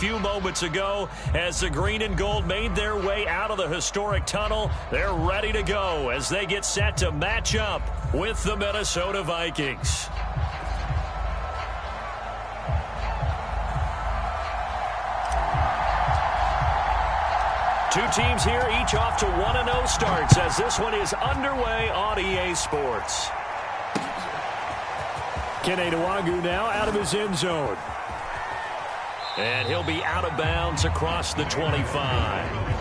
few moments ago as the green and gold made their way out of the historic tunnel. They're ready to go as they get set to match up with the Minnesota Vikings. Two teams here, each off to 1-0 starts as this one is underway on EA Sports. Kene Nwangwu now out of his end zone. And he'll be out of bounds across the 25.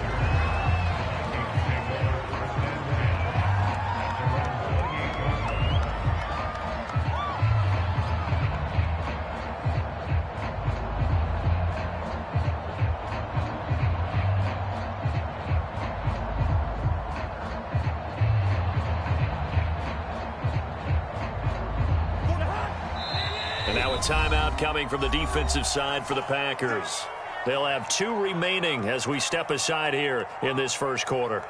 And now a timeout coming from the defensive side for the Packers. They'll have 2 remaining as we step aside here in this first quarter.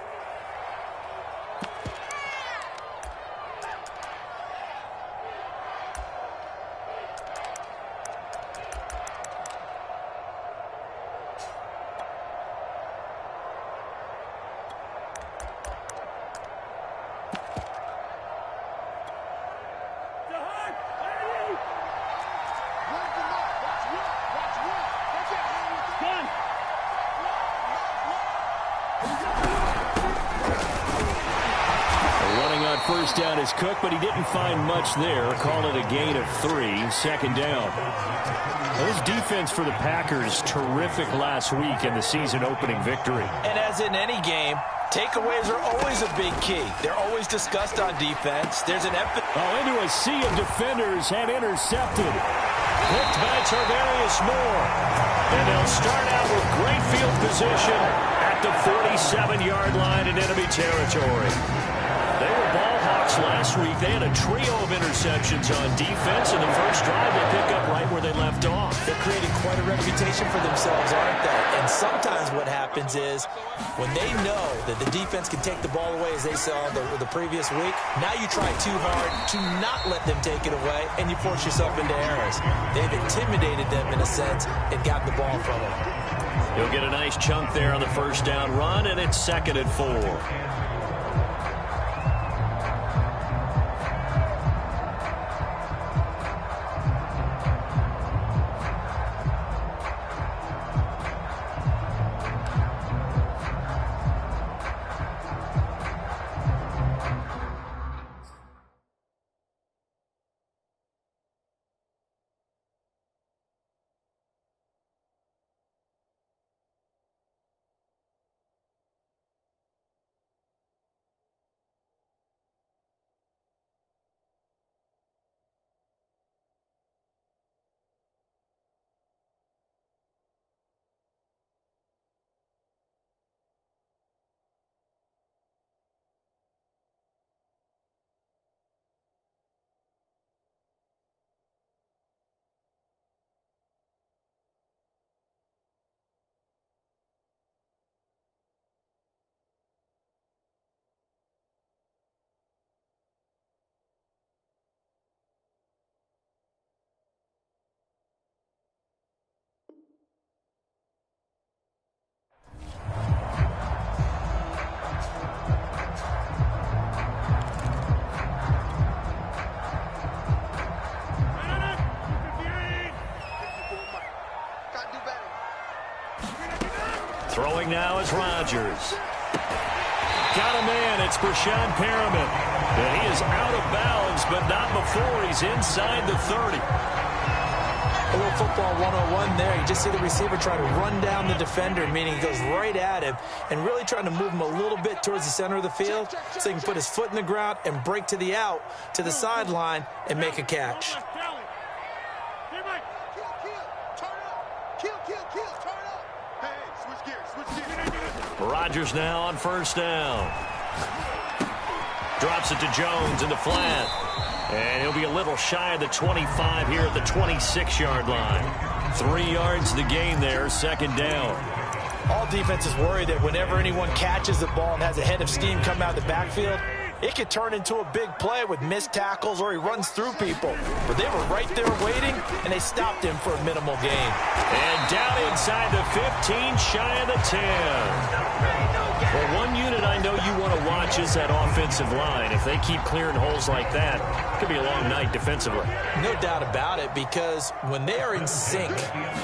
First down is Cook, but he didn't find much there. Call it a gain of 3, second down. Those defense for the Packers, terrific last week in the season-opening victory. And as in any game, takeaways are always a big key. They're always discussed on defense. There's an emphasis. Into a sea of defenders and intercepted. Picked by Tarvarius Moore. And they'll start out with great field position at the 47-yard line in enemy territory. They were ball hawks last week. They had a trio of interceptions on defense, and the first drive they pick up right where they left off. They're creating quite a reputation for themselves, aren't they? And sometimes what happens is when they know that the defense can take the ball away, as they saw the previous week, now you try too hard to not let them take it away, and you force yourself into errors. They've intimidated them in a sense and gotten the ball from them. He'll get a nice chunk there on the first down run, and it's 2nd and 4. Throwing now is Rodgers. Got a man. It's Brashad Perriman. And he is out of bounds, but not before he's inside the 30. A little football 101 there. You just see the receiver try to run down the defender, meaning he goes right at him and really trying to move him a little bit towards the center of the field so he can put his foot in the ground and break to the out, to the sideline, and make a catch. Rodgers now on first down. Drops it to Jones in the flat. And he'll be a little shy of the 25 here at the 26-yard line. 3 yards the gain there, second down. All defenses worry that whenever anyone catches the ball and has a head of steam come out of the backfield, it could turn into a big play with missed tackles or he runs through people. But they were right there waiting, and they stopped him for a minimal gain. And down inside the 15, shy of the 10. Well, one unit I know you want to watch is that offensive line. If they keep clearing holes like that, it could be a long night defensively. No doubt about it, because when they are in sync,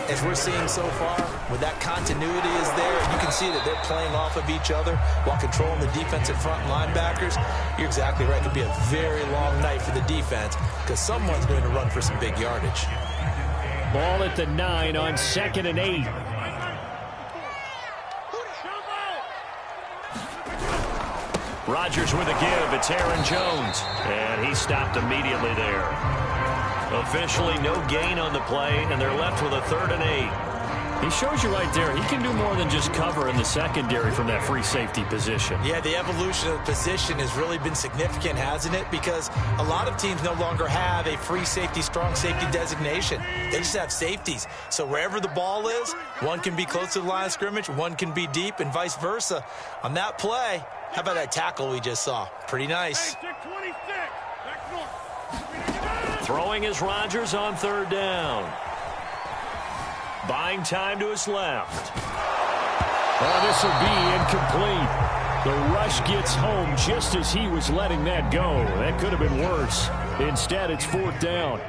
as we're seeing so far, when that continuity is there, you can see that they're playing off of each other while controlling the defensive front linebackers. You're exactly right. It could be a very long night for the defense because someone's going to run for some big yardage. Ball at the 9 on 2nd and 8. Rodgers with a give. It's Aaron Jones. And he stopped immediately there. Officially no gain on the play, and they're left with a 3rd and 8. He shows you right there, he can do more than just cover in the secondary from that free safety position. Yeah, the evolution of the position has really been significant, hasn't it? Because a lot of teams no longer have a free safety, strong safety designation. They just have safeties. So wherever the ball is, one can be close to the line of scrimmage, one can be deep, and vice versa. On that play, how about that tackle we just saw? Pretty nice. Throwing is Rodgers on 3rd down. Buying time to his left. Oh, this will be incomplete. The rush gets home just as he was letting that go. That could have been worse. Instead, it's 4th down.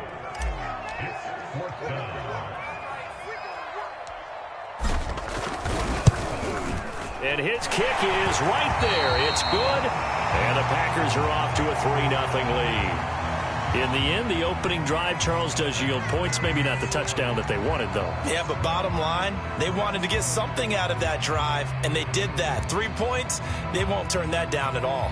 And his kick is right there. It's good. And the Packers are off to a 3-0 lead. In the end, the opening drive, Charles, does yield points. Maybe not the touchdown that they wanted, though. Yeah, but bottom line, they wanted to get something out of that drive, and they did that. 3 points, they won't turn that down at all.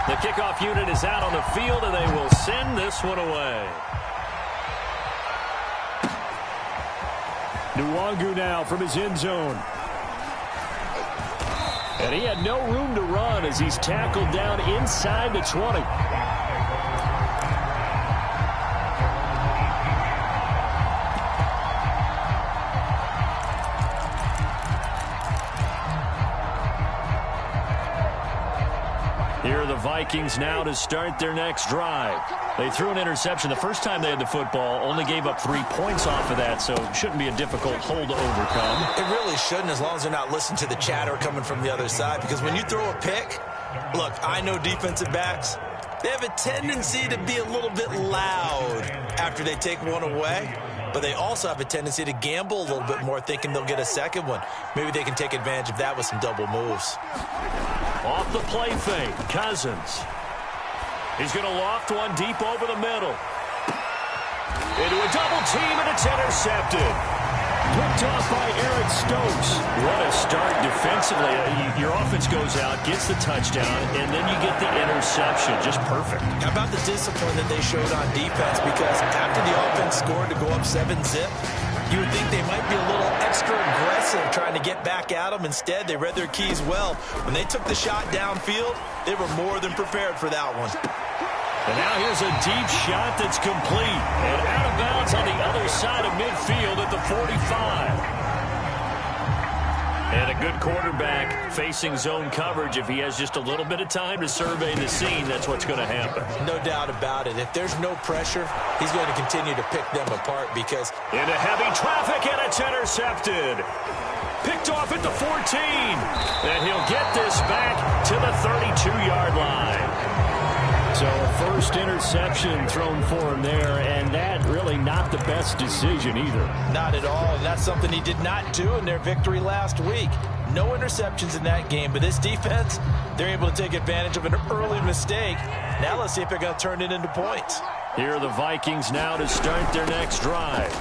The kickoff unit is out on the field, and they will send this one away. Nwangu now from his end zone. And he had no room to run as he's tackled down inside the 20. Here are the Vikings now to start their next drive. They threw an interception the first time they had the football, only gave up 3 points off of that, so it shouldn't be a difficult hole to overcome. It really shouldn't, as long as they're not listening to the chatter coming from the other side, because when you throw a pick, look, I know defensive backs, they have a tendency to be a little bit loud after they take one away, but they also have a tendency to gamble a little bit more, thinking they'll get a second one. Maybe they can take advantage of that with some double moves. Off the play fake, Cousins. He's going to loft one deep over the middle. Into a double team, and it's intercepted. Picked off by Eric Stokes. What a start defensively. Your offense goes out, gets the touchdown, and then you get the interception. Just perfect. How about the discipline that they showed on defense? Because after the offense scored to go up 7-zip, you would think they might be a little extra aggressive trying to get back at them. Instead, they read their keys well. When they took the shot downfield, they were more than prepared for that one. And now here's a deep shot that's complete. And out of bounds on the other side of midfield at the 45. And a good quarterback facing zone coverage. If he has just a little bit of time to survey the scene, that's what's going to happen. No doubt about it. If there's no pressure, he's going to continue to pick them apart because... Into heavy traffic, and it's intercepted. Picked off at the 14. And he'll get this back to the 32-yard line. So a first interception thrown for him there, and that really not the best decision either. Not at all, and that's something he did not do in their victory last week. No interceptions in that game, but this defense, they're able to take advantage of an early mistake. Now let's see if they're going to turn it into points. Here are the Vikings now to start their next drive.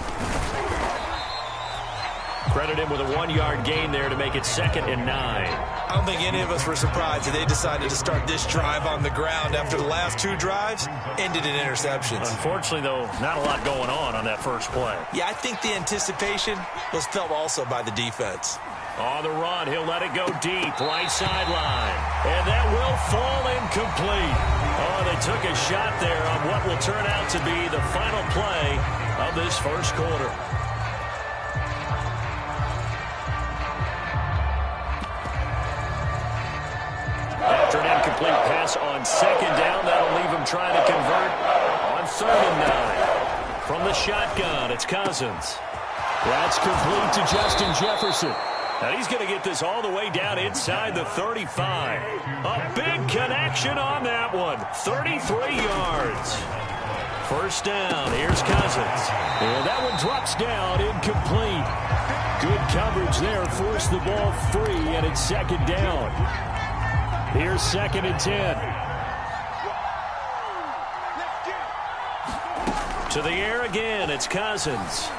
Credit him with a 1-yard gain there to make it 2nd and 9. I don't think any of us were surprised that they decided to start this drive on the ground after the last 2 drives ended in interceptions. Unfortunately, though, not a lot going on that first play. Yeah, I think the anticipation was felt also by the defense. On the run, he'll let it go deep, right sideline. And that will fall incomplete. Oh, they took a shot there on what will turn out to be the final play of this first quarter. After an incomplete pass on 2nd down, that'll leave him trying to convert on 3rd and 9. From the shotgun, it's Cousins. That's complete to Justin Jefferson. And he's going to get this all the way down inside the 35. A big connection on that one. 33 yards. First down. Here's Cousins. And that one drops down incomplete. Good coverage there. Forced the ball free, and it's 2nd down. Here's 2nd and 10. To the air again. It's Cousins.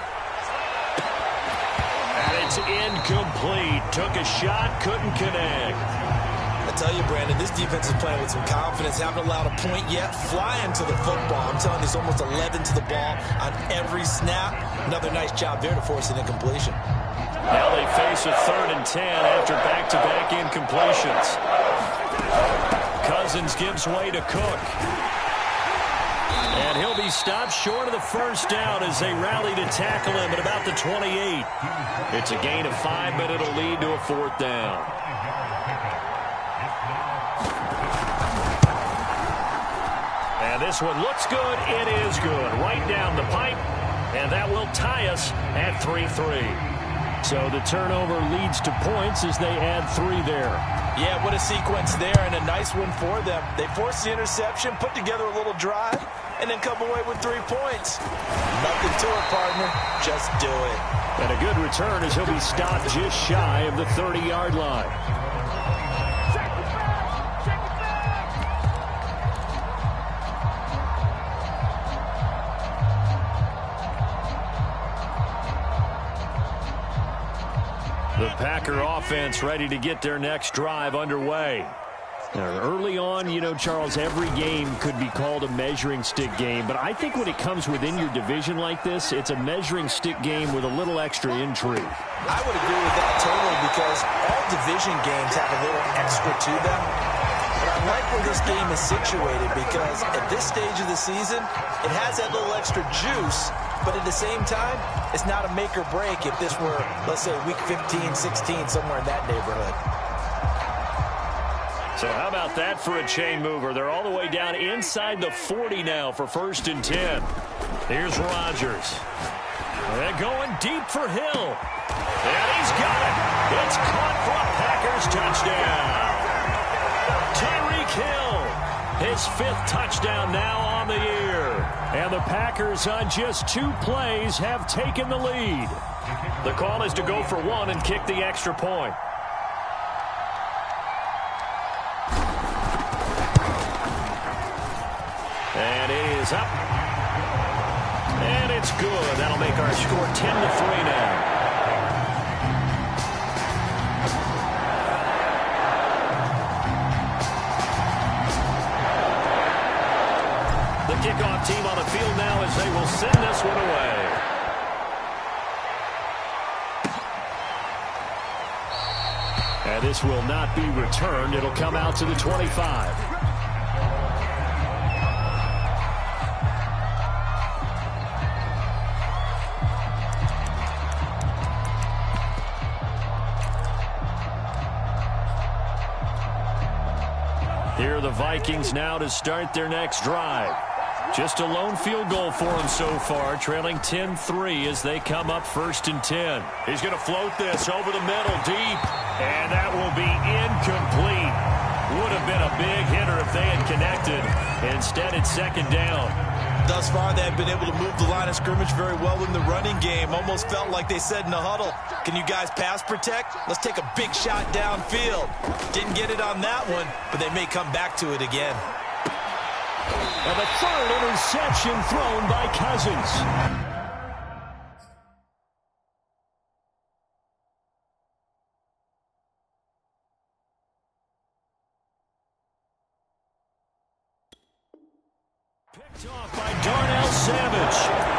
It's incomplete. Took a shot, couldn't connect. I tell you, Brandon, this defense is playing with some confidence. Haven't allowed a point yet. Flying to the football. I'm telling you, it's almost 11 to the ball on every snap. Another nice job there to force an incompletion. Now they face a 3rd and 10 after back-to-back incompletions. Cousins gives way to Cook. And he'll be stopped short of the first down as they rally to tackle him at about the 28. It's a gain of 5, but it'll lead to a 4th down. And this one looks good. It is good. Right down the pipe. And that will tie us at 3-3. So the turnover leads to points as they add 3 there. Yeah, what a sequence there, and a nice one for them. They forced the interception, put together a little drive, and then come away with 3 points. Nothing to it, partner. Just do it. And a good return as he'll be stopped just shy of the 30-yard line. The Packer offense ready to get their next drive underway. Now, early on, you know, Charles, every game could be called a measuring stick game. But I think when it comes within your division like this, it's a measuring stick game with a little extra intrigue. I would agree with that totally because all division games have a little extra to them. But I like where this game is situated because at this stage of the season, it has that little extra juice. But at the same time, it's not a make or break if this were, let's say, week 15, 16, somewhere in that neighborhood. So how about that for a chain mover? They're all the way down inside the 40 now for 1st and 10. Here's Rodgers. They're going deep for Hill. And he's got it. It's caught for a Packers touchdown. Tyreek Hill, his 5th touchdown now on the year. And the Packers on just 2 plays have taken the lead. The call is to go for 1 and kick the extra point. And it is up. And it's good. That'll make our score 10-3 now. The kickoff team on the field now as they will send this one away. And this will not be returned. It'll come out to the 25. Here are the Vikings now to start their next drive. Just a lone field goal for them so far, trailing 10-3 as they come up 1st and 10. He's going to float this over the middle deep, and that will be incomplete. Would have been a big hitter if they had connected. Instead, it's 2nd down. Thus far, they have been able to move the line of scrimmage very well in the running game. Almost felt like they said in the huddle, can you guys pass protect? Let's take a big shot downfield. Didn't get it on that one, but they may come back to it again. And the 3rd interception thrown by Cousins. Off by Darnell Savage.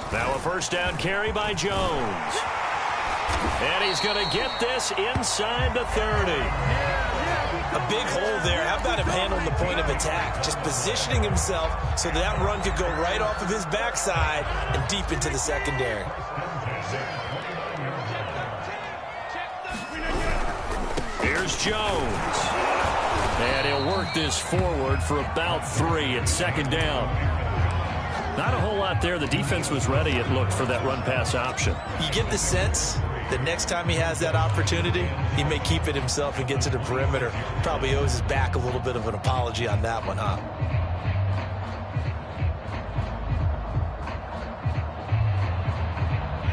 Now a first down carry by Jones. And he's going to get this inside the 30. A big hole there. How about him handling the point of attack? Just positioning himself so that run could go right off of his backside and deep into the secondary. Here's Jones. And he'll work this forward for about 3 at second down. Not a whole lot there. The defense was ready, it looked, for that run-pass option. You get the sense that next time he has that opportunity, he may keep it himself and get to the perimeter. Probably owes his back a little bit of an apology on that one, huh?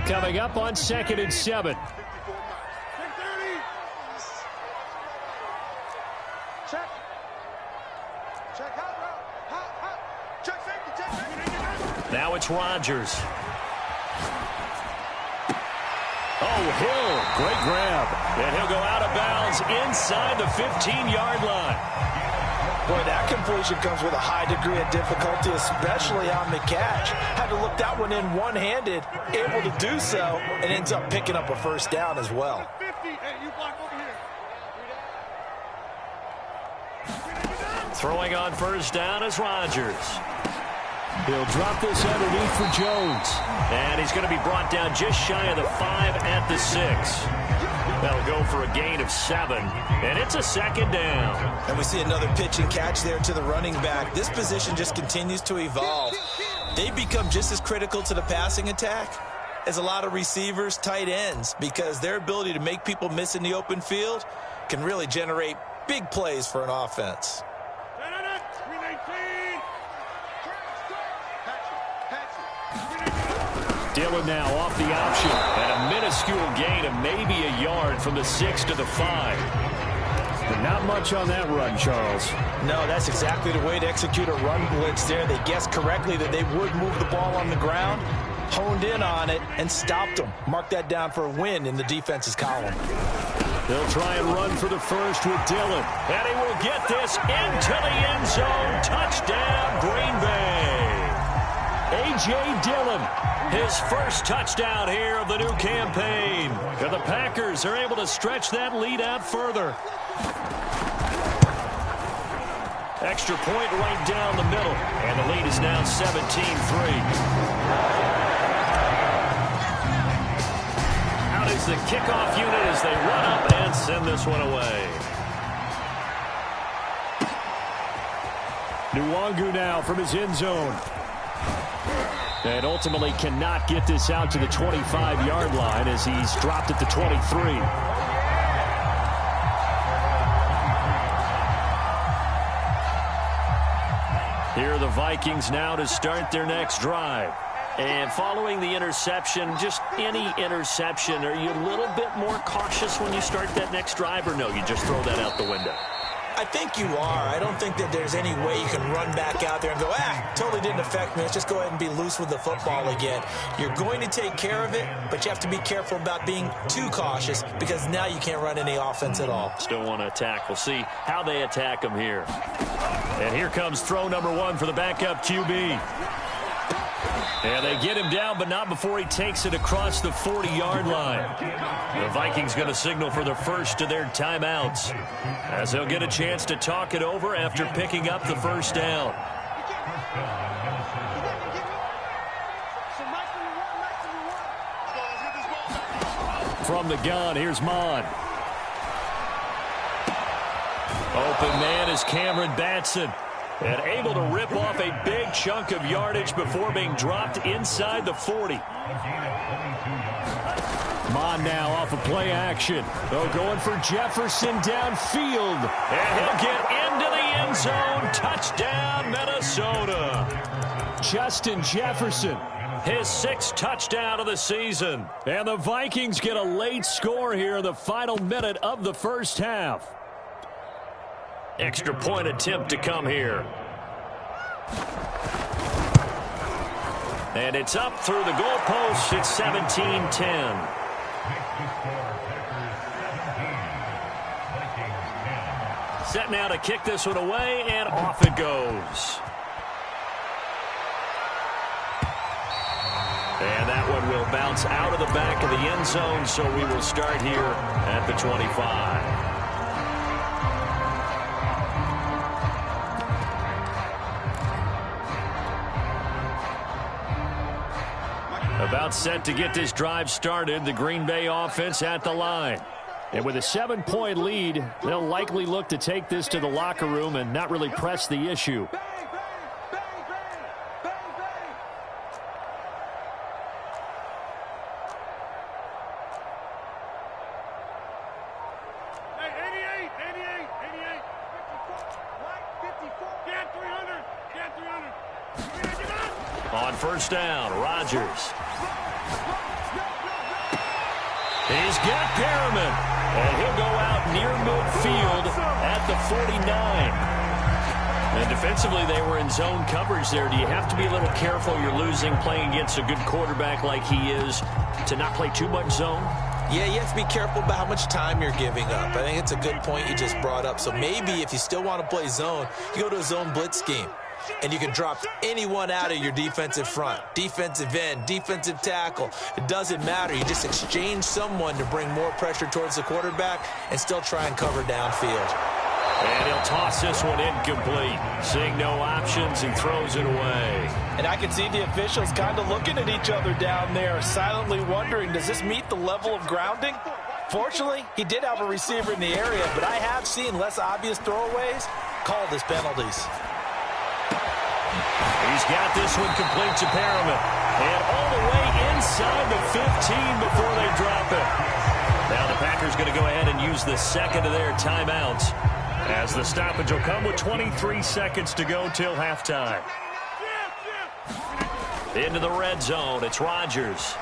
Coming up on 2nd and 7. Now it's Rodgers. Oh, Hill. Great grab. And he'll go out of bounds inside the 15-yard line. Boy, that completion comes with a high degree of difficulty, especially on the catch. Had to look that one in one-handed, able to do so, and ends up picking up a first down as well. Throwing on first down is Rodgers. He'll drop this underneath for Jones. And he's going to be brought down just shy of the 5 at the 6. That'll go for a gain of 7. And it's a second down. And we see another pitch and catch there to the running back. This position just continues to evolve. They become just as critical to the passing attack as a lot of receivers, tight ends, because their ability to make people miss in the open field can really generate big plays for an offense. Dillon now off the option, and a minuscule gain of maybe a yard from the 6 to the 5. But not much on that run, Charles. No, that's exactly the way to execute a run blitz there. They guessed correctly that they would move the ball on the ground, honed in on it, and stopped them. Mark that down for a win in the defense's column. They'll try and run for the first with Dillon. And he will get this into the end zone. Touchdown, Green Bay. A.J. Dillon, his first touchdown here of the new campaign. And the Packers are able to stretch that lead out further. Extra point right down the middle. And the lead is now 17-3. Out is the kickoff unit as they run up and send this one away. Nwangu now from his end zone. And ultimately cannot get this out to the 25-yard line as he's dropped at the 23. Here are the Vikings now to start their next drive. And following the interception, just any interception, are you a little bit more cautious when you start that next drive, or no, you just throw that out the window? I think you are. I don't think that there's any way you can run back out there and go, totally didn't affect me. Let's just go ahead and be loose with the football again. You're going to take care of it, but you have to be careful about being too cautious because now you can't run any offense at all. Still want to attack. We'll see how they attack them here. And here comes throw number 1 for the backup QB. And they get him down, but not before he takes it across the 40-yard line. The Vikings going to signal for the first of their timeouts as they'll get a chance to talk it over after picking up the first down. From the gun, here's Mon. Open man is Cameron Batson. And able to rip off a big chunk of yardage before being dropped inside the 40. Mon now off of play action. They're going for Jefferson downfield. And he'll get into the end zone. Touchdown, Minnesota. Justin Jefferson His 6th touchdown of the season. And the Vikings get a late score here in the final minute of the first half. Extra point attempt to come here. And it's up through the goalposts. It's 17-10. Set now to kick this one away, and off it goes. And that one will bounce out of the back of the end zone, so we will start here at the 25. About set to get this drive started, the Green Bay offense at the line. And with a 7-point lead, they'll likely look to take this to the locker room and not really press the issue. On first down, Rodgers. He's got Perriman, and he'll go out near midfield at the 49. And defensively, they were in zone coverage there. Do you have to be a little careful? You're losing, playing against a good quarterback like he is, to not play too much zone? Yeah, you have to be careful about how much time you're giving up. I think it's a good point you just brought up. So maybe if you still want to play zone, you go to a zone blitz scheme. And you can drop anyone out of your defensive front. Defensive end, defensive tackle. It doesn't matter. You just exchange someone to bring more pressure towards the quarterback and still try and cover downfield. And he'll toss this one incomplete. Seeing no options, he throws it away. And I can see the officials kind of looking at each other down there, silently wondering, does this meet the level of grounding? Fortunately, he did have a receiver in the area, but I have seen less obvious throwaways called as penalties. He's got this one complete to Perriman. And all the way inside the 15 before they drop it. Now the Packers going to go ahead and use the second of their timeouts, as the stoppage will come with 23 seconds to go till halftime. Into the red zone, it's Rodgers.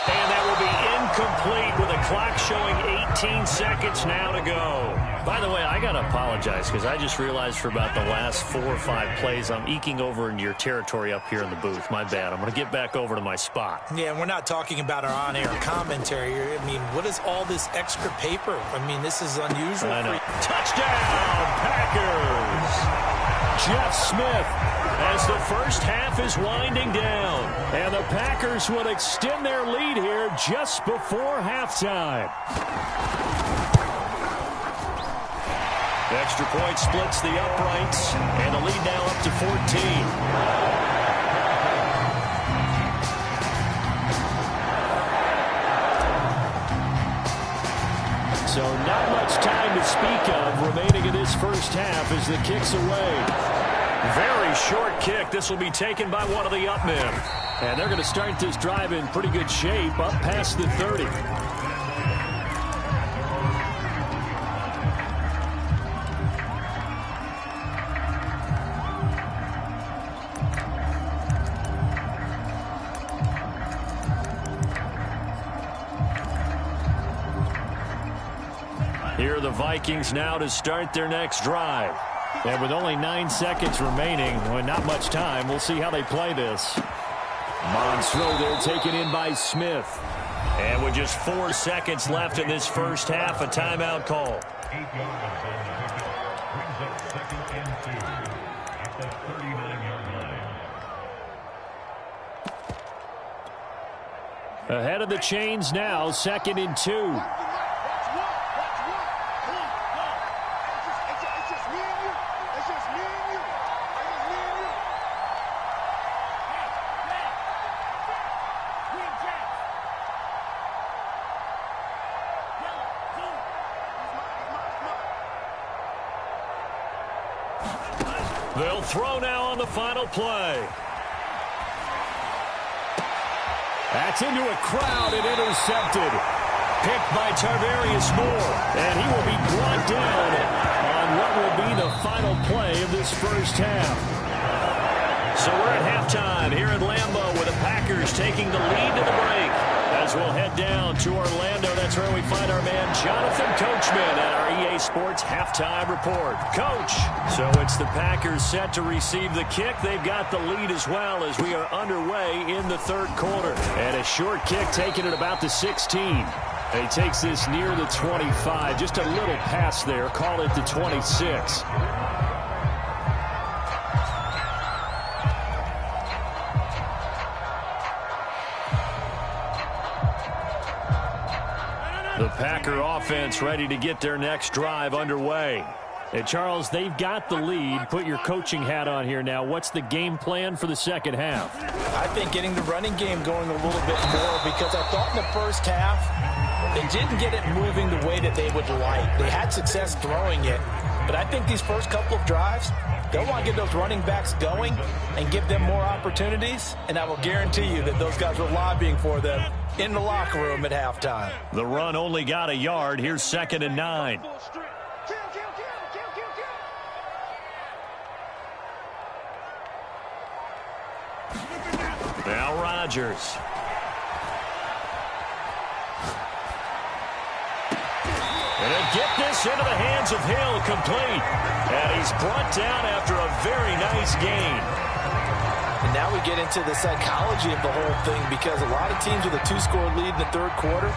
And that will be incomplete with a clock showing 18 seconds now to go. By the way, I got to apologize because I just realized for about the last 4 or 5 plays, I'm eking over into your territory up here in the booth. My bad. I'm going to get back over to my spot. Yeah, and we're not talking about our on-air commentary. I mean, what is all this extra paper? I mean, this is unusual. I know. Touchdown, Packers! Jeff Smith, as the first half is winding down. And the Packers will extend their lead here just before halftime. Extra point splits the uprights, and the lead now up to 14. So not much time to speak of remaining in this first half as the kick's away. Very short kick. This will be taken by one of the up men. And they're going to start this drive in pretty good shape up past the 30. Here are the Vikings now to start their next drive. And with only 9 seconds remaining, well, not much time, we'll see how they play this. Monroe there taken in by Smith. And with just 4 seconds left in this first half, a timeout call. 8 yards on the pickup. Brings up 2nd and 2 at the 39-yard line. Ahead of the chains now, 2nd and 2. They'll throw now on the final play. That's into a crowd and intercepted. Picked by Tarvarius Moore. And he will be brought down on what will be the final play of this first half. So we're at halftime here at Lambeau with the Packers taking the lead to the break. As we'll head down to Orlando, that's where we find our man Jonathan Coachman at our EA Sports Halftime Report. Coach, so it's the Packers set to receive the kick. They've got the lead as well as we are underway in the third quarter. And a short kick taken at about the 16. He takes this near the 25. Just a little pass there. Call it the 26. The Packer offense ready to get their next drive underway. Hey, Charles, they've got the lead. Put your coaching hat on here now. What's the game plan for the second half? I think getting the running game going a little bit more, because I thought in the first half they didn't get it moving the way that they would like. They had success throwing it, but I think these first couple of drives, they'll want to get those running backs going and give them more opportunities, and I will guarantee you that those guys were lobbying for them in the locker room at halftime. The run only got a yard. Here's 2nd and 9. Now Rodgers. And he'll get this into the hands of Hill, complete. And he's brought down after a very nice gain. And now we get into the psychology of the whole thing, because a lot of teams with a 2-score lead in the third quarter,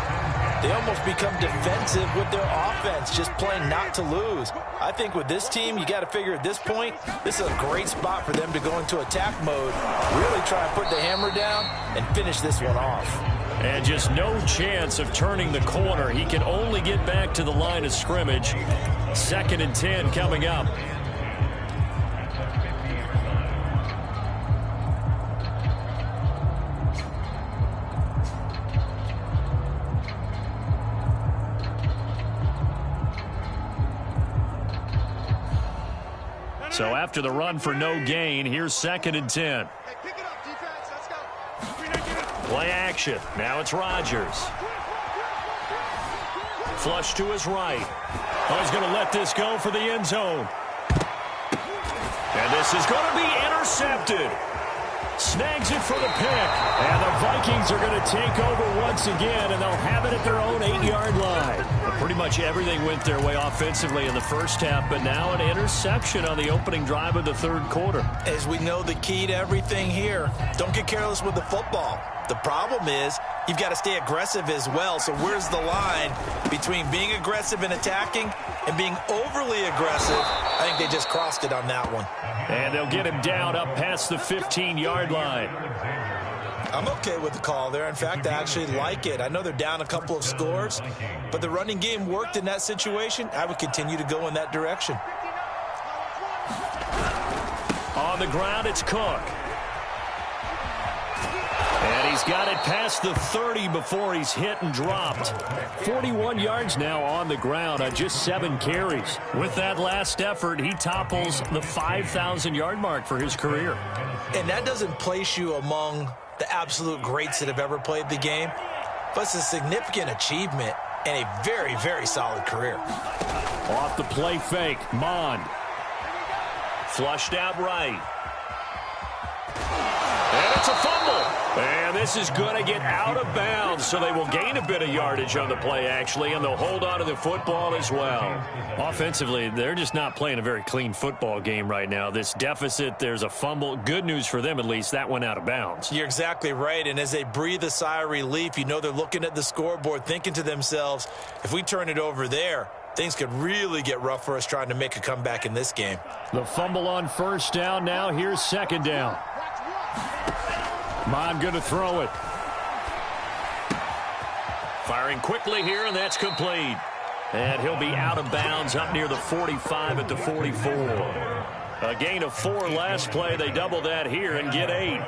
they almost become defensive with their offense, just playing not to lose. I think with this team, you got to figure at this point, this is a great spot for them to go into attack mode, really try and put the hammer down and finish this one off. And just no chance of turning the corner. He can only get back to the line of scrimmage. 2nd and 10 coming up. So after the run for no gain, here's 2nd and 10. Hey, pick it up, defense. Let's go. Play action. Now it's Rodgers. Flush to his right. Oh, he's going to let this go for the end zone. And this is going to be intercepted. Snags it for the pick. And the Vikings are going to take over once again, and they'll have it at their own 8-yard line. Pretty much everything went their way offensively in the first half, but now an interception on the opening drive of the third quarter. As we know, the key to everything here, don't get careless with the football. The problem is you've got to stay aggressive as well. So where's the line between being aggressive and attacking and being overly aggressive? I think they just crossed it on that one. And they'll get him down up past the 15-yard line. I'm okay with the call there. In fact, I actually like it. I know they're down a couple of scores, but the running game worked in that situation. I would continue to go in that direction. On the ground, it's Cook. And he's got it past the 30 before he's hit and dropped. 41 yards now on the ground on just 7 carries. With that last effort, he topples the 5,000-yard mark for his career. And that doesn't place you among the absolute greats that have ever played the game, but it's a significant achievement and a very, very solid career. Off the play fake, Mond. Flushed out right. And it's a fumble. And this is going to get out of bounds, so they will gain a bit of yardage on the play, actually, and they'll hold on to the football as well. Offensively, they're just not playing a very clean football game right now. This deficit, there's a fumble. Good news for them, at least. That went out of bounds. You're exactly right, and as they breathe a sigh of relief, you know they're looking at the scoreboard, thinking to themselves, if we turn it over there, things could really get rough for us trying to make a comeback in this game. The fumble on first down. Now here's 2nd down. Mond going to throw it. Firing quickly here, and that's complete. And he'll be out of bounds up near the 45 at the 44. A gain of 4 last play. They double that here and get 8.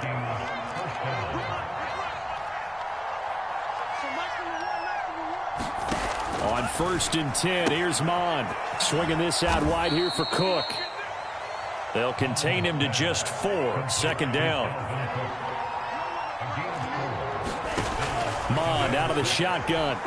On 1st and 10, here's Mond. Swinging this out wide here for Cook. They'll contain him to just 4. 2nd down. Mond out of the shotgun.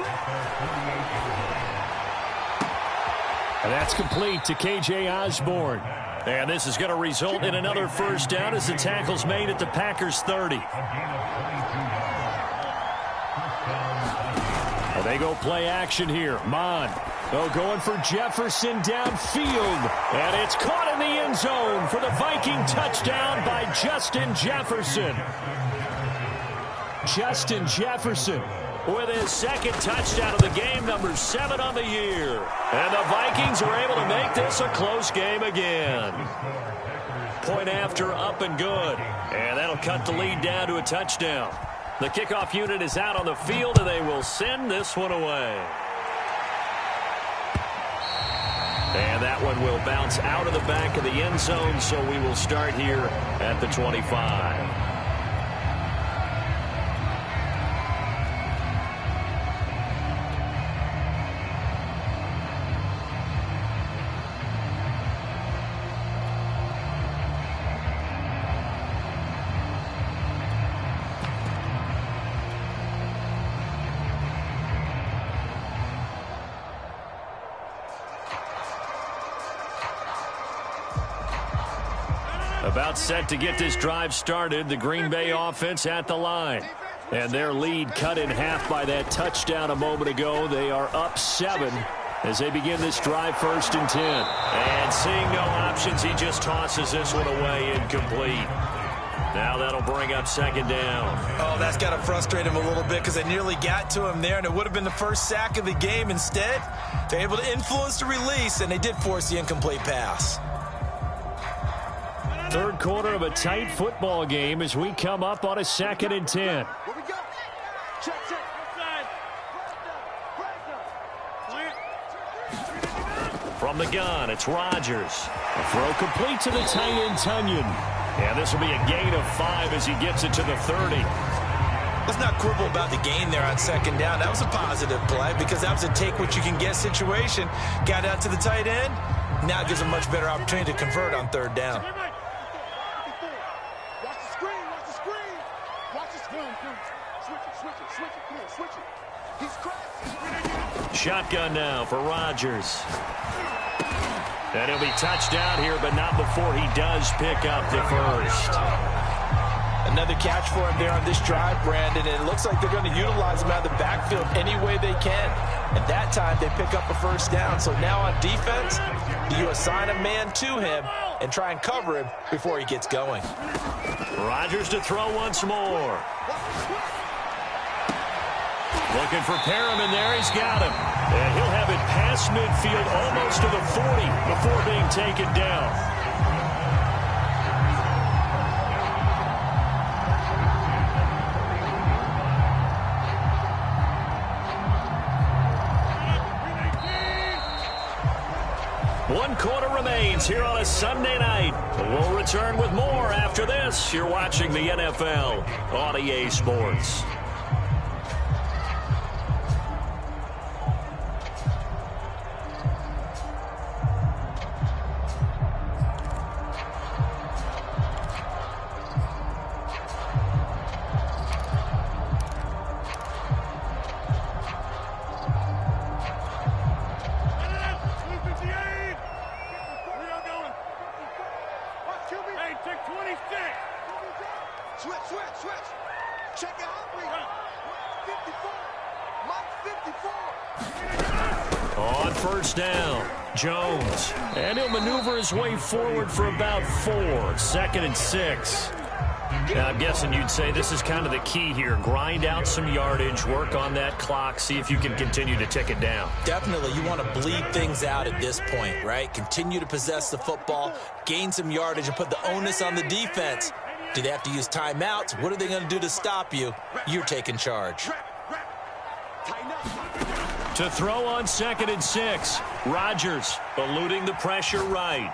And that's complete to K.J. Osborne. And this is going to result in another first down as the tackle's made at the Packers' 30. Well, they go play action here. Mon. Going for Jefferson downfield. And it's caught in the end zone for the Viking touchdown by Justin Jefferson. Justin Jefferson with his second touchdown of the game, number 7 on the year. And the Vikings are able to make this a close game again. Point after, up and good. And that'll cut the lead down to a touchdown. The kickoff unit is out on the field, and they will send this one away. And that one will bounce out of the back of the end zone, so we will start here at the 25. About set to get this drive started. The Green Bay offense at the line. And their lead cut in half by that touchdown a moment ago. They are up 7 as they begin this drive, 1st and 10. And seeing no options, he just tosses this one away, incomplete. Now that'll bring up 2nd down. Oh, that's got to frustrate him a little bit because they nearly got to him there, and it would have been the first sack of the game. Instead, they're able to influence the release, and they did force the incomplete pass. Third quarter of a tight football game as we come up on a 2nd and 10. Here we go. Check. From the gun, it's Rodgers. A throw complete to the tight end, Tunyon. And this will be a gain of 5 as he gets it to the 30. Let's not quibble about the gain there on 2nd down. That was a positive play because that was a take-what-you-can-get situation. Got out to the tight end. Now it gives a much better opportunity to convert on 3rd down. Shotgun now for Rodgers. And he'll be touched down here, but not before he does pick up the first. Another catch for him there on this drive, Brandon, and it looks like they're going to utilize him out of the backfield any way they can. And that time they pick up a first down. So now on defense, you assign a man to him and try and cover him before he gets going. Rodgers to throw once more. Looking for Perriman there. He's got him. And he'll have it past midfield almost to the 40 before being taken down. One quarter remains here on a Sunday night. We'll return with more after this. You're watching the NFL on EA Sports. On first down, Jones. And he'll maneuver his way forward for about 4. 2nd and 6. Now, I'm guessing you'd say this is kind of the key here. Grind out some yardage, work on that clock, see if you can continue to tick it down. Definitely, you want to bleed things out at this point, right? Continue to possess the football, gain some yardage, and put the onus on the defense. Do they have to use timeouts? What are they going to do to stop you? You're taking charge. To throw on 2nd and 6. Rodgers eluding the pressure right.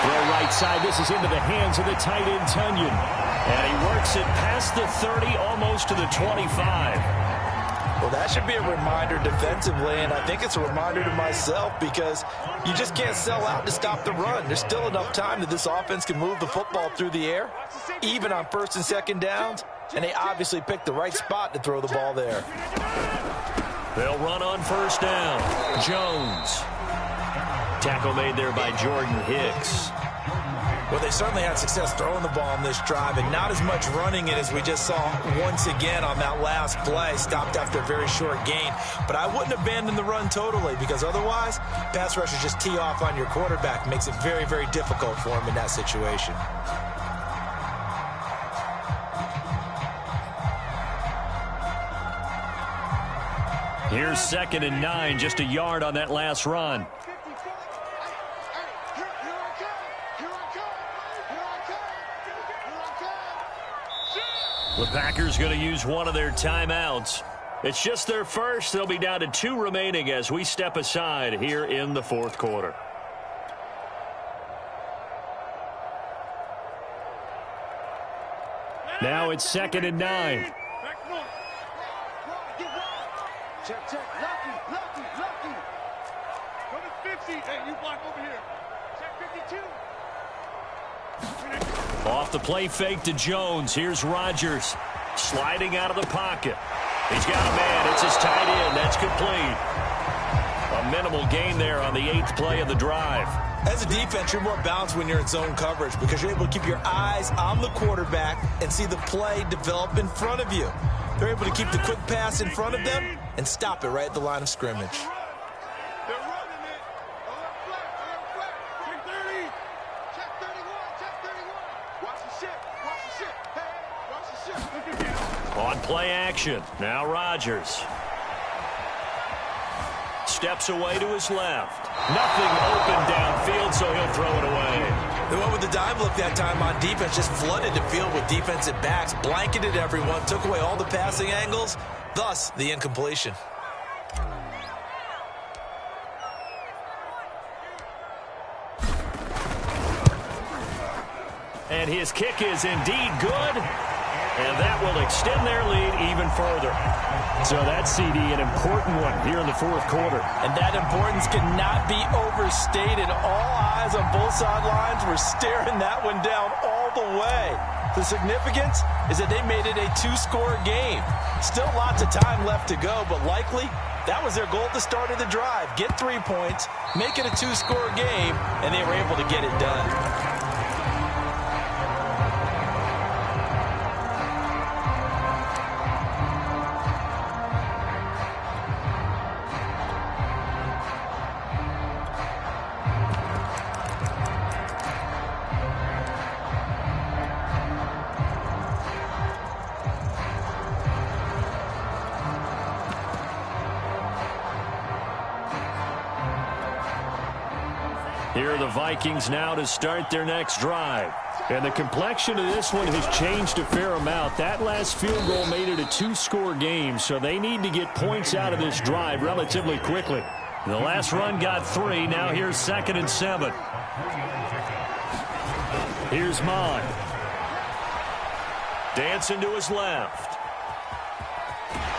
Throw right side. This is into the hands of the tight end, Tunyon. And he works it past the 30, almost to the 25. Well, that should be a reminder defensively, and I think it's a reminder to myself because you just can't sell out to stop the run. There's still enough time that this offense can move the football through the air, even on 1st and 2nd downs, and they obviously picked the right spot to throw the ball there. They'll run on first down. Jones. Tackle made there by Jordan Hicks. Well, they certainly had success throwing the ball on this drive, and not as much running it as we just saw once again on that last play. Stopped after a very short gain. But I wouldn't abandon the run totally, because otherwise, pass rushers just tee off on your quarterback. Makes it very, very difficult for him in that situation. Here's 2nd and 9, just a yard on that last run. The Packers going to use one of their timeouts. It's just their first. They'll be down to 2 remaining as we step aside here in the 4th quarter. Now it's 2nd and 9. Check. Lucky. Go to 50. Hey, you block over here. Check 52. Off the play fake to Jones. Here's Rodgers sliding out of the pocket. He's got a man. It's his tight end. That's complete. A minimal gain there on the 8th play of the drive. As a defense, you're more balanced when you're in zone coverage because you're able to keep your eyes on the quarterback and see the play develop in front of you. They're able to keep the quick pass in front of them and stop it right at the line of scrimmage. They're running it. Check 30. Check 31. Check 31. Watch the ship. Hey, watch the ship. On play action. Now Rodgers. Steps away to his left. Nothing open downfield, so he'll throw it away. They went with the dive look that time on defense, just flooded the field with defensive backs, blanketed everyone, took away all the passing angles, thus the incompletion. And his kick is indeed good. And that will extend their lead even further. So that CD, an important one here in the 4th quarter. And that importance cannot be overstated. All eyes on both sidelines were staring that one down all the way. The significance is that they made it a 2-score game. Still lots of time left to go, but likely that was their goal at the start of the drive. Get 3 points, make it a 2-score game, and they were able to get it done. Here are the Vikings now to start their next drive. And the complexion of this one has changed a fair amount. That last field goal made it a 2-score game, so they need to get points out of this drive relatively quickly. The last run got 3. Now here's 2nd and 7. Here's Mon. Dancing to his left.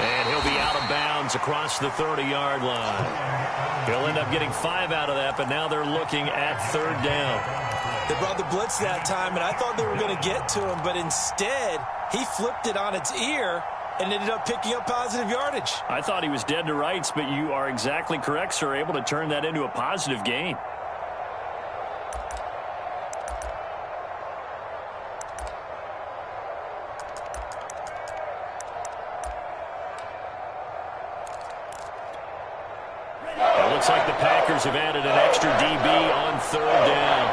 And he'll be out of bounds across the 30-yard line. He'll end up getting 5 out of that, but now they're looking at 3rd down. They brought the blitz that time, and I thought they were going to get to him, but instead he flipped it on its ear and ended up picking up positive yardage. I thought he was dead to rights, but you are exactly correct, sir, able to turn that into a positive gain. It looks like the Packers have added an extra DB on 3rd down.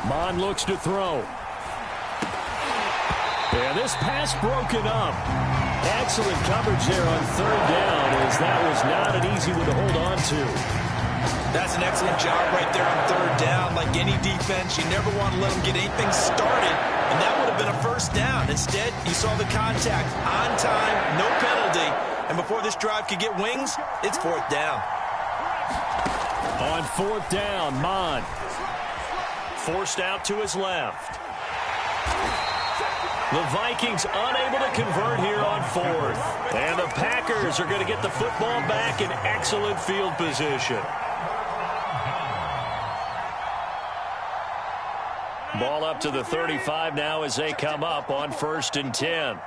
Mon looks to throw. And this pass broken up. Excellent coverage there on 3rd down, as that was not an easy one to hold on to. That's an excellent job right there on 3rd down. Like any defense, you never want to let them get anything started, and that would have been a 1st down. Instead, you saw the contact on time, no penalty, and before this drive could get wings, it's 4th down. On 4th down, Mon forced out to his left. The Vikings unable to convert here on 4th. And the Packers are going to get the football back in excellent field position. Ball up to the 35 now as they come up on 1st and 10.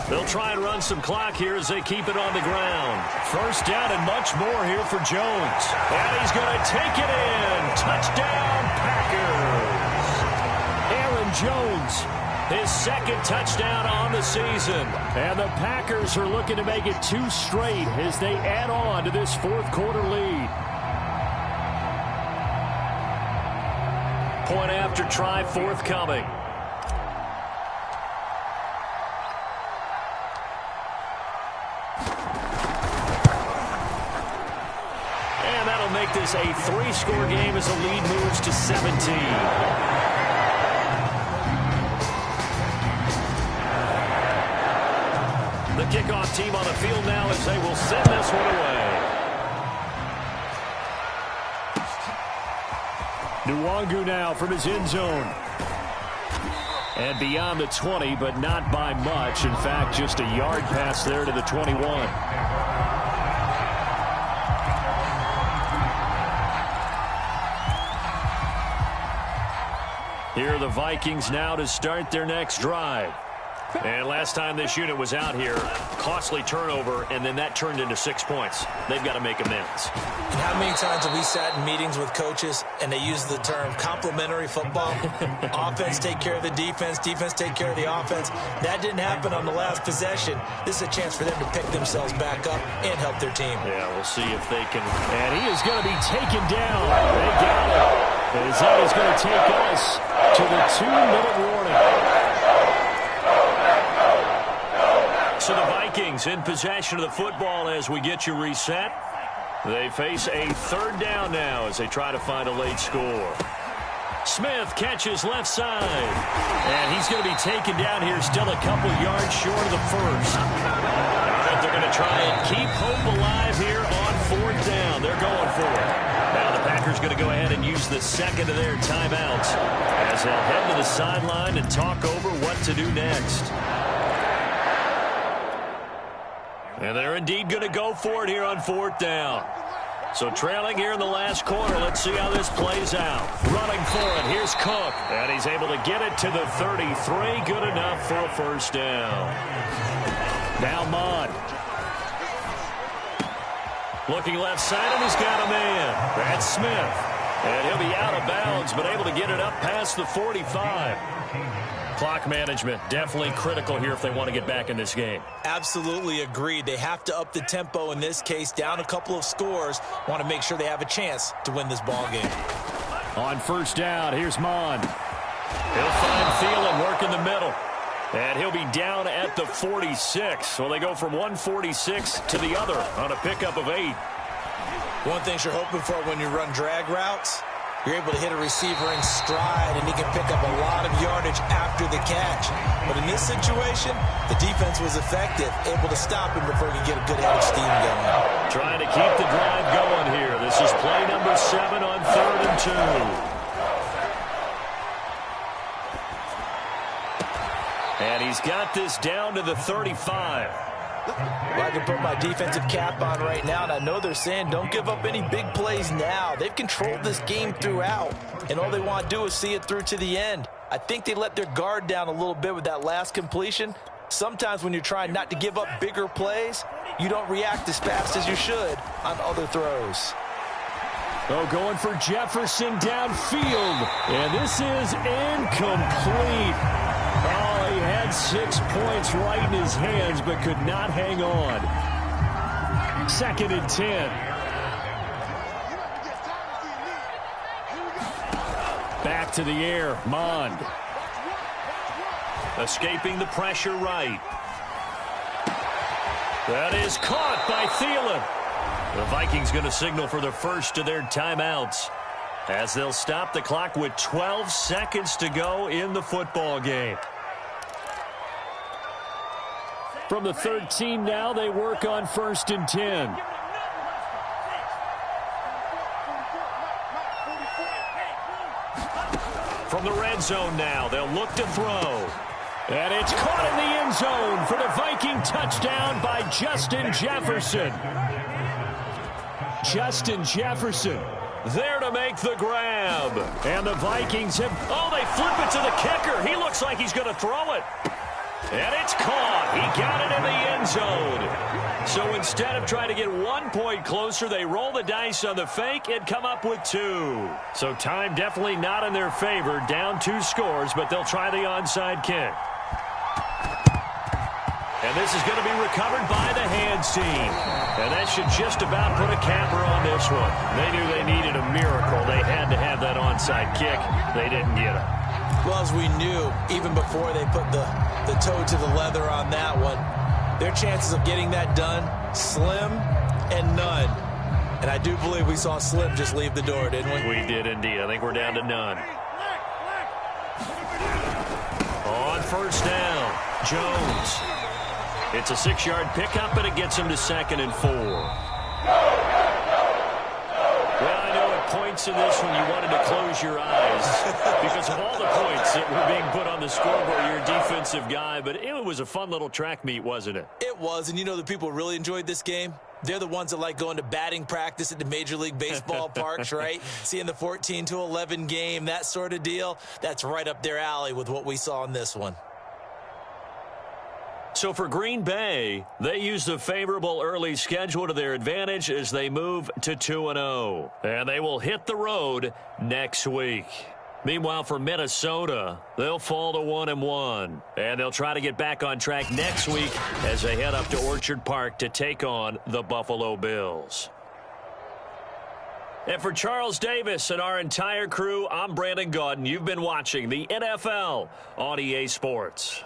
They'll try and run some clock here as they keep it on the ground. 1st down and much more here for Jones. And he's going to take it in. Touchdown, Packers. Aaron Jones, his 2nd touchdown on the season. And the Packers are looking to make it 2 straight as they add on to this 4th quarter lead. Point after try forthcoming. And that'll make this a 3-score game as the lead moves to 17. The kickoff team on the field now as they will send this one away. Nwangu now from his end zone. And beyond the 20, but not by much. In fact, just a yard pass there to the 21. Here are the Vikings now to start their next drive. And last time this unit was out here, costly turnover, and then that turned into 6 points. They've got to make amends. And how many times have we sat in meetings with coaches and they use the term complementary football? Offense take care of the defense, defense take care of the offense. That didn't happen on the last possession. This is a chance for them to pick themselves back up and help their team. Yeah, we'll see if they can. And he is going to be taken down. They got him. As that is going to take us to the 2-minute warning. So the Vikings in possession of the football as we get you reset. They face a 3rd down now as they try to find a late score. Smith catches left side. And he's going to be taken down here, still a couple yards short of the 1st. I think they're going to try and keep hope alive here on 4th down. They're going for it. Now the Packers going to go ahead and use the 2nd of their timeouts as they'll head to the sideline and talk over what to do next. And they're indeed going to go for it here on 4th down. So trailing here in the last quarter. Let's see how this plays out. Running for it. Here's Cook. And he's able to get it to the 33. Good enough for a 1st down. Now Mond. Looking left side, and he's got a man. That's Smith. And he'll be out of bounds, but able to get it up past the 45. Clock management, definitely critical here if they want to get back in this game. Absolutely agreed. They have to up the tempo in this case, down a couple of scores. Want to make sure they have a chance to win this ball game. On 1st down, here's Mond. He'll find Thielen working the middle. And he'll be down at the 46. So they go from 146 to the other on a pickup of 8. One thing you're hoping for when you run drag routes, you're able to hit a receiver in stride, and he can pick up a lot of yardage after the catch. But in this situation, the defense was effective, able to stop him before he could get a good head of steam going. Trying to keep the drive going here. This is play number 7 on 3rd and 2. And he's got this down to the 35. Well, I can put my defensive cap on right now, and I know they're saying don't give up any big plays now. They've controlled this game throughout, and all they want to do is see it through to the end. I think they let their guard down a little bit with that last completion. Sometimes when you're trying not to give up bigger plays, you don't react as fast as you should on other throws. Oh, going for Jefferson downfield, and this is incomplete. Oh, he had 6 points right in his hands, but could not hang on. 2nd and 10. Back to the air, Mond. Escaping the pressure right. That is caught by Thielen. The Vikings going to signal for the first of their timeouts as they'll stop the clock with 12 seconds to go in the football game. From the 13 now, they work on 1st and 10. From the red zone now, they'll look to throw. And it's caught in the end zone for the Viking touchdown by Justin Jefferson. Justin Jefferson there to make the grab. And the Vikings have, they flip it to the kicker. He looks like he's going to throw it. And it's caught. He got it in the end zone. So instead of trying to get 1 point closer, they roll the dice on the fake and come up with 2. So time definitely not in their favor. Down 2 scores, but they'll try the onside kick. And this is going to be recovered by the hands team. And that should just about put a capper on this one. They knew they needed a miracle. They had to have that onside kick. They didn't get it. Well, as we knew, even before they put the toe to the leather on that one, their chances of getting that done, slim and none. And I do believe we saw Slim just leave the door, didn't we? We did indeed. I think we're down to none. On first down, Jones. It's a 6-yard pickup, and it gets him to 2nd and 4. Well, I know at points in this one you wanted to close your eyes because of all the points that were being put on the scoreboard. You're a defensive guy, but it was a fun little track meet, wasn't it? It was, and you know the people who really enjoyed this game? They're the ones that like going to batting practice at the Major League Baseball parks, right? Seeing the 14-11 game, that sort of deal. That's right up their alley with what we saw in this one. So for Green Bay, they use the favorable early schedule to their advantage as they move to 2-0. And they will hit the road next week. Meanwhile, for Minnesota, they'll fall to 1-1. And they'll try to get back on track next week as they head up to Orchard Park to take on the Buffalo Bills. And for Charles Davis and our entire crew, I'm Brandon Gaudin. You've been watching the NFL on EA Sports.